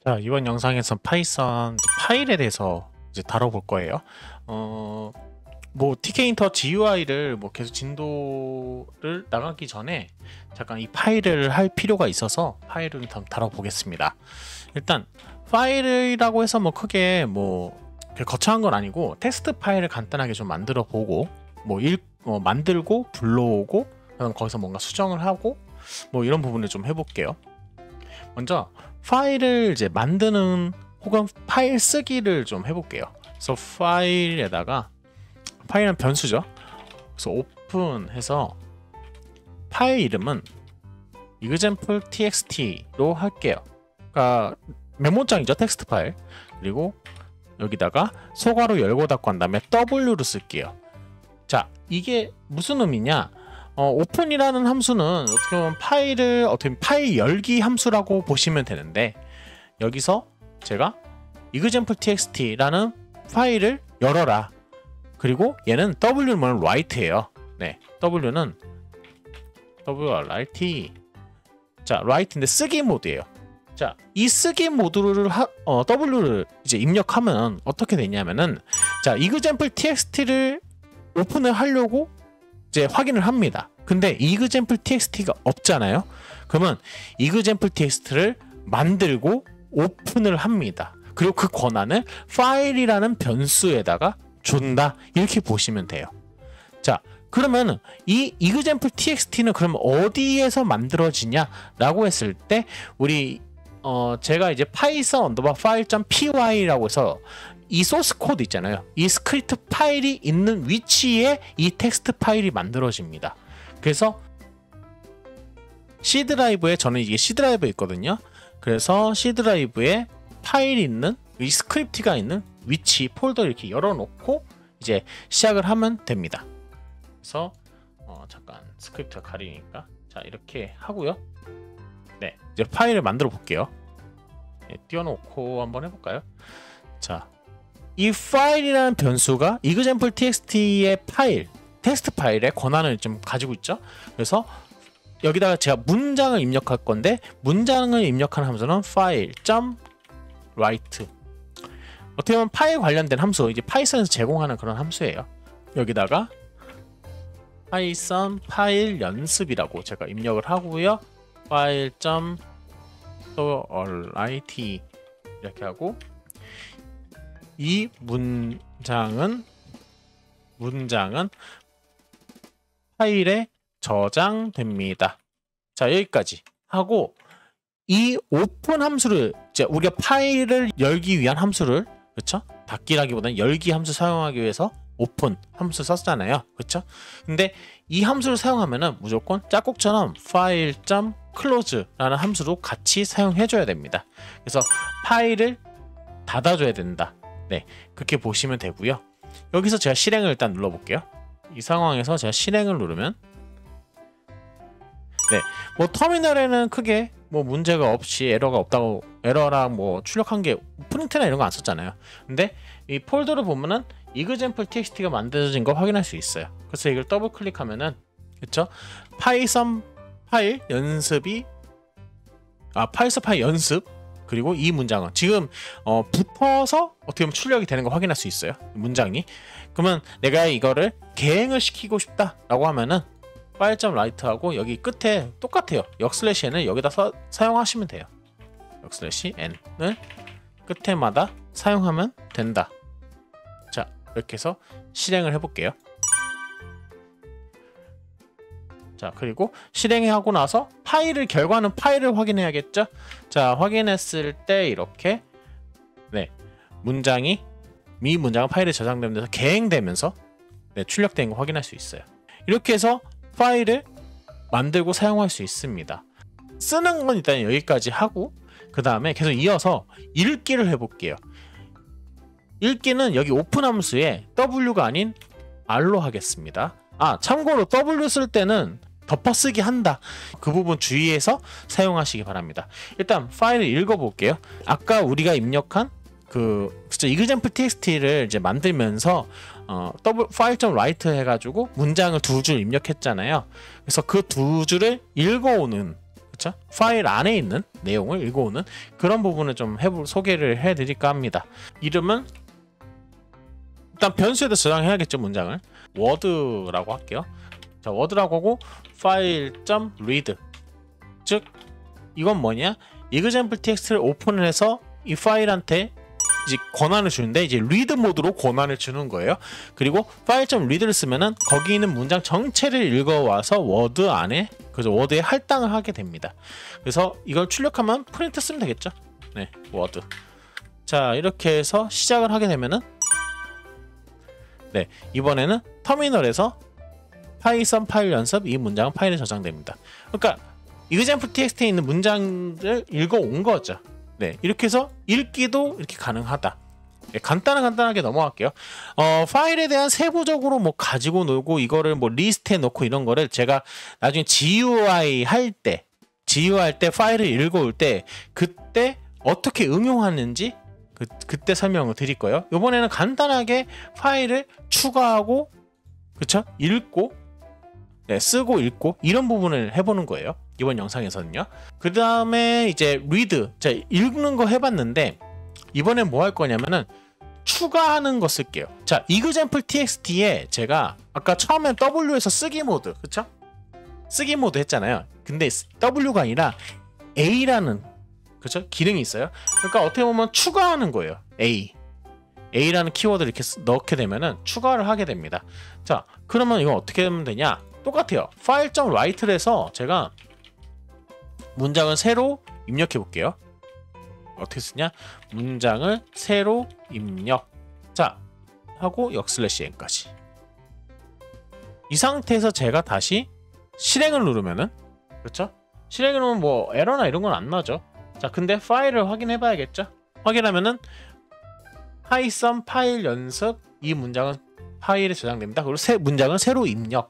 자, 이번 영상에서 파이썬 파일에 대해서 이제 다뤄볼 거예요. 뭐 tkin터 GUI를 뭐 계속 진도를 나가기 전에 잠깐 이 파일을 할 필요가 있어서 파일을 좀 다뤄보겠습니다. 일단 파일이라고 해서 뭐 크게 뭐 거창한 건 아니고 텍스트 파일을 간단하게 좀 만들어 보고 만들고 불러오고 그럼 거기서 뭔가 수정을 하고 뭐 이런 부분을 좀 해볼게요. 먼저 파일을 이제 만드는 혹은 파일 쓰기를 좀 해볼게요. 그래서 파일에다가 파일은 변수죠. 그래서 오픈해서 파일 이름은 example txt로 할게요. 그러니까 메모장이죠, 텍스트 파일. 그리고 여기다가 소괄호 열고 닫고 한 다음에 w를 쓸게요. 자, 이게 무슨 의미냐? 오픈이라는 함수는 어떻게 보면 파일 열기 함수라고 보시면 되는데, 여기서 제가 example txt라는 파일을 열어라. 그리고 얘는 w는 뭐냐면 write예요. 네, w는 write. 자, write인데 쓰기 모드예요. 자, 이 쓰기 모드를 w를 이제 입력하면 어떻게 되냐면은, 자, example txt를 오픈을 하려고 이제 확인을 합니다. 근데 example txt가 없잖아요. 그러면 example txt를 만들고 오픈을 합니다. 그리고 그 권한을 파일이라는 변수에다가 준다, 이렇게 보시면 돼요. 자, 그러면 이 example txt는 그럼 어디에서 만들어지냐 라고 했을 때, 우리 제가 이제 python_file.py라고 해서 이 소스 코드 있잖아요. 이 스크립트 파일이 있는 위치에 이 텍스트 파일이 만들어집니다. 그래서 C 드라이브에, 저는 이게 C 드라이브에 있거든요. 그래서 C 드라이브에 파일이 있는 이 스크립트가 있는 위치 폴더 이렇게 열어놓고 이제 시작을 하면 됩니다. 그래서 잠깐 스크립트가 가리니까, 자, 이렇게 하고요. 네, 이제 파일을 만들어 볼게요. 네, 띄워놓고 한번 해볼까요? 자, 이 파일이라는 변수가 example txt의 파일, 텍스트 파일의 권한을 좀 가지고 있죠. 그래서 여기다가 제가 문장을 입력할 건데, 문장을 입력하는 함수는 file.write. 어떻게 보면 파일 관련된 함수, 이제 파이썬에서 제공하는 그런 함수예요. 여기다가 파이썬 파일 연습이라고 제가 입력을 하고요. file.write 이렇게 하고, 이 문장은 파일에 저장됩니다. 자, 여기까지 하고, 이 오픈 함수를, 이제 우리가 파일을 열기 위한 함수를, 그쵸? 닫기라기보다는 열기 함수 사용하기 위해서 오픈 함수 썼잖아요. 그쵸? 근데 이 함수를 사용하면은 무조건 짝꿍처럼 file.close라는 함수도 같이 사용해줘야 됩니다. 그래서 파일을 닫아줘야 된다. 네, 그렇게 보시면 되고요. 여기서 제가 실행을 일단 눌러볼게요. 이 상황에서 제가 실행을 누르면, 네, 뭐 터미널에는 크게 뭐 문제가 없이 에러가 없다고, 에러랑 뭐 출력한 게 프린트나 이런 거 안 썼잖아요. 근데 이 폴더를 보면은 example txt가 만들어진 거 확인할 수 있어요. 그래서 이걸 더블 클릭하면은, 그쵸? 파이썬 파일 연습이, 파이썬 파일 연습, 그리고 이 문장은 지금 붙어서 어떻게 보면 출력이 되는 거 확인할 수 있어요. 문장이. 그러면 내가 이거를 개행을 시키고 싶다 라고 하면은 file.write하고 여기 끝에 똑같아요. 역슬래시n을 여기다 사용하시면 돼요. 역슬래시n을 끝에마다 사용하면 된다. 자, 이렇게 해서 실행을 해볼게요. 자, 그리고 실행하고 나서 결과는 파일을 확인해야겠죠? 자, 확인했을 때 이렇게, 네, 문장은 파일에 저장되면서 개행되면서, 네, 출력된 거 확인할 수 있어요. 이렇게 해서 파일을 만들고 사용할 수 있습니다. 쓰는 건 일단 여기까지 하고, 그 다음에 계속 이어서 읽기를 해볼게요. 읽기는 여기 오픈 함수에 w가 아닌 r로 하겠습니다. 참고로 w 쓸 때는 덮어쓰기 한다, 그 부분 주의해서 사용하시기 바랍니다. 일단 파일을 읽어볼게요. 아까 우리가 입력한 example txt를 이제 만들면서 file.write 해가지고 문장을 두 줄 입력했잖아요. 그래서 그 두 줄을 읽어오는 그쵸? 파일 안에 있는 내용을 읽어오는 그런 부분을 좀 소개를 해드릴까 합니다. 이름은 일단 변수에다 저장해야겠죠. 문장을 워드라고 할게요. 자, 워드라고 하고 file.read, 즉 이건 뭐냐, example txt를 오픈을 해서 이 파일한테 이제 권한을 주는데, 이제 read 모드로 권한을 주는 거예요. 그리고 file.read를 쓰면은 거기 있는 문장 전체를 읽어와서 워드 안에, 그래서 워드에 할당을 하게 됩니다. 그래서 이걸 출력하면 프린트 쓰면 되겠죠. 네, 워드. 자, 이렇게 해서 시작을 하게 되면은, 네, 이번에는 터미널에서 파이썬 파일 연습, 이 문장은 파일에 저장됩니다. 그러니까 example txt에 있는 문장을 읽어온 거죠. 네, 이렇게 해서 읽기도 이렇게 가능하다. 네, 간단하게 넘어갈게요. 파일에 대한 세부적으로 뭐 가지고 놀고 이거를 뭐 리스트에 놓고 이런 거를 제가 나중에 GUI 할 때 파일을 읽어올 때 그때 어떻게 응용하는지 그때 설명을 드릴 거예요. 이번에는 간단하게 파일을 추가하고, 그쵸? 읽고, 네, 쓰고 읽고 이런 부분을 해보는 거예요. 이번 영상에서는요. 그 다음에 이제 read, 자, 읽는 거 해봤는데 이번엔 뭐 할 거냐면은 추가하는 거 쓸게요. 자, example txt에 제가 아까 처음엔 W에서 쓰기 모드, 그쵸? 쓰기 모드 했잖아요. 근데 W가 아니라 A라는, 그쵸? 기능이 있어요. 그러니까 어떻게 보면 추가하는 거예요. A라는 키워드를 이렇게 넣게 되면은 추가를 하게 됩니다. 자, 그러면 이건 어떻게 하면 되냐? 똑같아요. file.write를 해서 제가 문장을 새로 입력해 볼게요. 어떻게 쓰냐? 문장을 새로 입력. 자, 하고 역/n까지. 이 상태에서 제가 다시 실행을 누르면은, 그렇죠? 실행을 누르면 뭐 에러나 이런 건 안 나죠. 자, 근데 파일을 확인해 봐야겠죠? 확인하면은 파이썬 파일 연습, 이 문장은 파일에 저장됩니다. 그리고 문장은 새로 입력.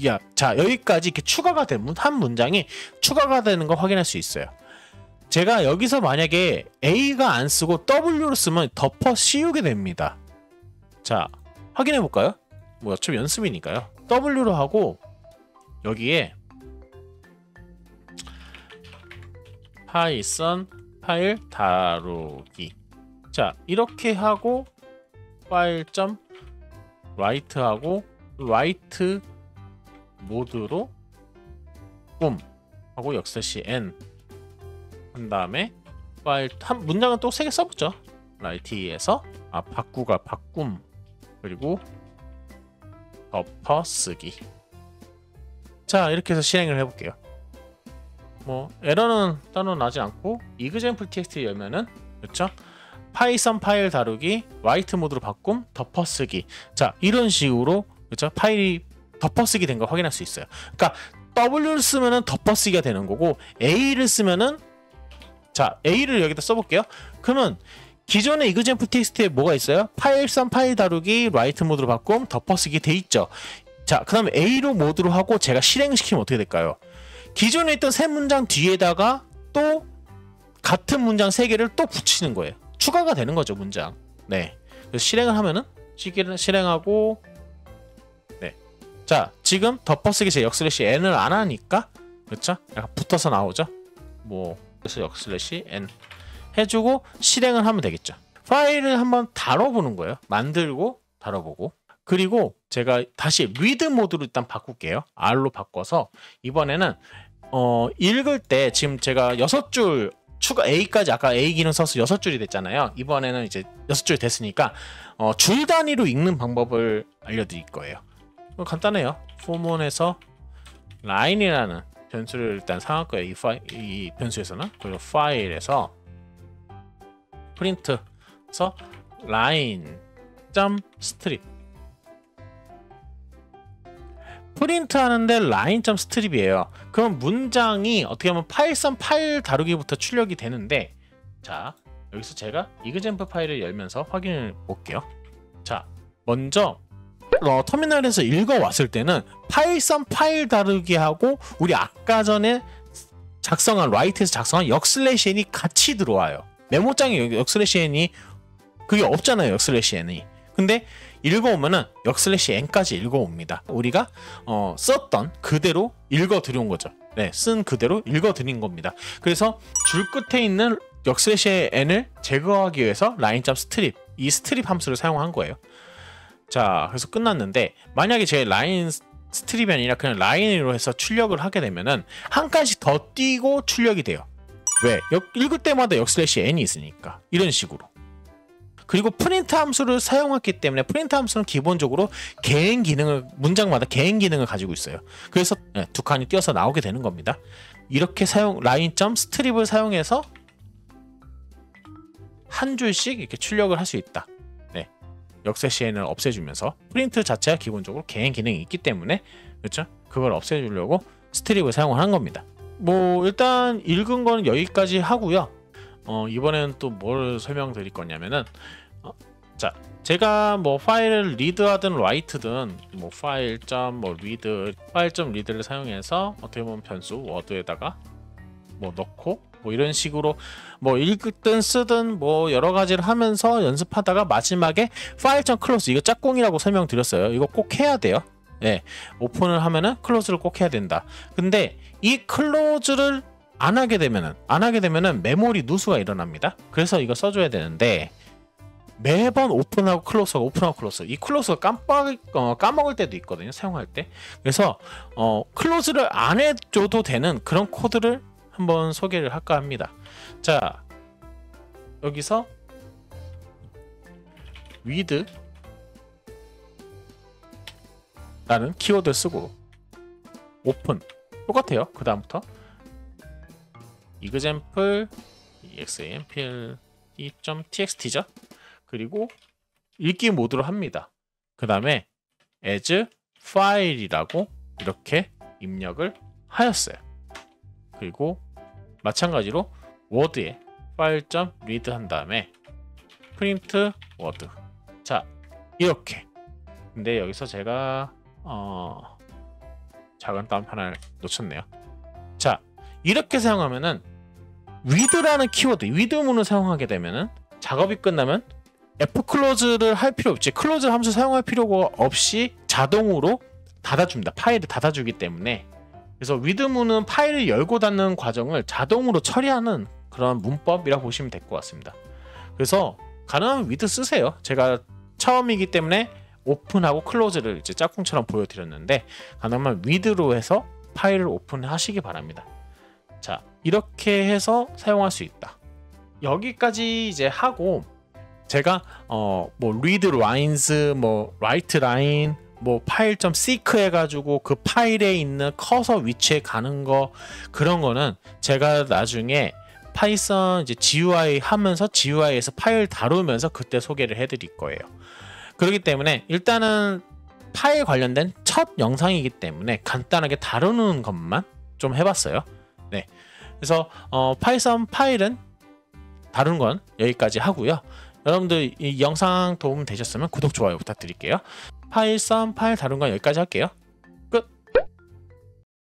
야, 자, 여기까지 이렇게 추가가 된 한 문장이 추가가 되는 걸 확인할 수 있어요. 제가 여기서 만약에 A가 안 쓰고 W로 쓰면 덮어 씌우게 됩니다. 자, 확인해 볼까요? 뭐 어차피 연습이니까요. W로 하고 여기에 파이썬 파일 다루기. 자, 이렇게 하고 file.write 하고 write 모드로 하고 역/n 한 다음에 파일 한 문장은 또 3개 써보죠. write에서 바꿈 그리고 덮어쓰기. 자, 이렇게 해서 실행을 해볼게요. 뭐 에러는 따로 나지 않고 example txt 열면은, 그렇죠? 파이썬 파일 다루기, write 모드로 바꿈, 덮어쓰기. 자, 이런 식으로, 그렇죠? 파일이 덮어쓰기 된 걸 확인할 수 있어요. 그러니까 W를 쓰면은 덮어쓰기가 되는 거고, A를 쓰면은, 자, A를 여기다 써볼게요. 그러면 기존의 example txt에 뭐가 있어요? 파이썬 파일 다루기, write 모드로 바꿈, 덮어쓰기 돼 있죠. 자, 그 다음에 A로 모드로 하고 제가 실행시키면 어떻게 될까요? 기존에 있던 새 문장 뒤에다가 또 같은 문장 3개를 또 붙이는 거예요. 추가가 되는 거죠, 문장. 네. 그래서 실행을 하면은 실행하고, 네. 자, 지금 덮어쓰기 제 역/n을 안 하니까, 그렇죠? 약간 붙어서 나오죠. 뭐 그래서 역/n 해주고 실행을 하면 되겠죠. 파일을 한번 다뤄보는 거예요. 만들고 다뤄보고. 그리고 제가 다시 read 모드로 일단 바꿀게요. R로 바꿔서 이번에는 읽을 때 지금 제가 6줄 추가 A까지, 아까 A 기능 써서 6줄이 됐잖아요. 이번에는 이제 6줄 됐으니까 줄 단위로 읽는 방법을 알려드릴 거예요. 간단해요. 포몬에서 line이라는 변수를 일단 사용할 거예요. 이 변수에서는. 그리고 파일에서 프린트에서 line.strip 프린트 하는데 line.strip이에요. 그럼 문장이 어떻게 하면 파이썬 파일 다루기부터 출력이 되는데, 자, 여기서 제가 example 파일을 열면서 확인해 볼게요. 자, 먼저 터미널에서 읽어왔을 때는 파이썬 파일 다루기하고 우리 아까 전에 작성한 write에서 작성한 역/n이 같이 들어와요. 메모장에 역/n이 그게 없잖아요. 역/n이. 근데 읽어오면은 역/n까지 읽어옵니다. 우리가 썼던 그대로 읽어 들여온 거죠. 네, 쓴 그대로 읽어 드린 겁니다. 그래서 줄 끝에 있는 역/n을 제거하기 위해서 line.strip 이 스트립 함수를 사용한 거예요. 자, 그래서 끝났는데 만약에 제 라인 스트립이 아니라 그냥 라인으로 해서 출력을 하게 되면은 한 칸씩 더 띄고 출력이 돼요. 왜? 읽을 때마다 역/n이 있으니까. 이런 식으로. 그리고 프린트 함수를 사용했기 때문에 프린트 함수는 기본적으로 개인 기능을 문장마다 개인 기능을 가지고 있어요. 그래서 두 칸이 띄어서 나오게 되는 겁니다. 이렇게 라인.strip을 사용해서 한 줄씩 이렇게 출력을 할 수 있다. 네, 역/n을 없애주면서 프린트 자체가 기본적으로 개인 기능이 있기 때문에 그렇죠? 그걸 없애주려고 스트립을 사용을 한 겁니다. 뭐 일단 읽은 거는 여기까지 하고요. 이번에는 또 뭘 설명드릴 거냐면은 자, 제가 뭐 파일을 리드하든 라이트든 뭐 파일.read를 사용해서 어떻게 보면 변수 워드에다가 뭐 넣고 뭐 이런 식으로 뭐 읽든 쓰든 뭐 여러 가지를 하면서 연습하다가 마지막에 file.close 이거 짝꿍이라고 설명드렸어요. 이거 꼭 해야 돼요. 네, 오픈을 하면은 클로즈를 꼭 해야 된다. 근데 이 클로즈를 안 하게 되면은 메모리 누수가 일어납니다. 그래서 이거 써줘야 되는데 매번 오픈하고 클로즈 이 클로즈가 까먹을 때도 있거든요, 사용할 때. 그래서 클로즈를 안 해줘도 되는 그런 코드를 한번 소개를 할까 합니다. 자, 여기서 with 라는 키워드를 쓰고 오픈 똑같아요. 그 다음부터 example example.txt죠. 그리고 읽기 모드로 합니다. 그 다음에 as file이라고 이렇게 입력을 하였어요. 그리고 마찬가지로 워드에 file.read 한 다음에 print word. 자, 이렇게. 근데 여기서 제가 작은 땀 하나를 놓쳤네요. 자, 이렇게 사용하면은 with라는 키워드, with 문을 사용하게 되면은 작업이 끝나면 fclose를 할 필요 없지, close 함수 사용할 필요가 없이 자동으로 닫아줍니다. 파일을 닫아주기 때문에. 그래서 with 문은 파일을 열고 닫는 과정을 자동으로 처리하는 그런 문법이라고 보시면 될 것 같습니다. 그래서 가능하면 with 쓰세요. 제가 처음이기 때문에 오픈하고 클로즈를 이제 짝꿍처럼 보여드렸는데 가능하면 with로 해서 파일을 오픈하시기 바랍니다. 자, 이렇게 해서 사용할 수 있다. 여기까지 이제 하고 제가 뭐 read lines, 뭐 write line, 뭐 file.seek 해가지고 그 파일에 있는 커서 위치에 가는 거, 그런 거는 제가 나중에 파이썬 이제 GUI 하면서 GUI에서 파일 다루면서 그때 소개를 해드릴 거예요. 그렇기 때문에 일단은 파일 관련된 첫 영상이기 때문에 간단하게 다루는 것만 좀 해봤어요. 네, 그래서 파이썬 파일은 다루는 건 여기까지 하고요. 여러분들 이 영상 도움 되셨으면 구독, 좋아요 부탁드릴게요. 파이썬 파일 다루는 건 여기까지 할게요.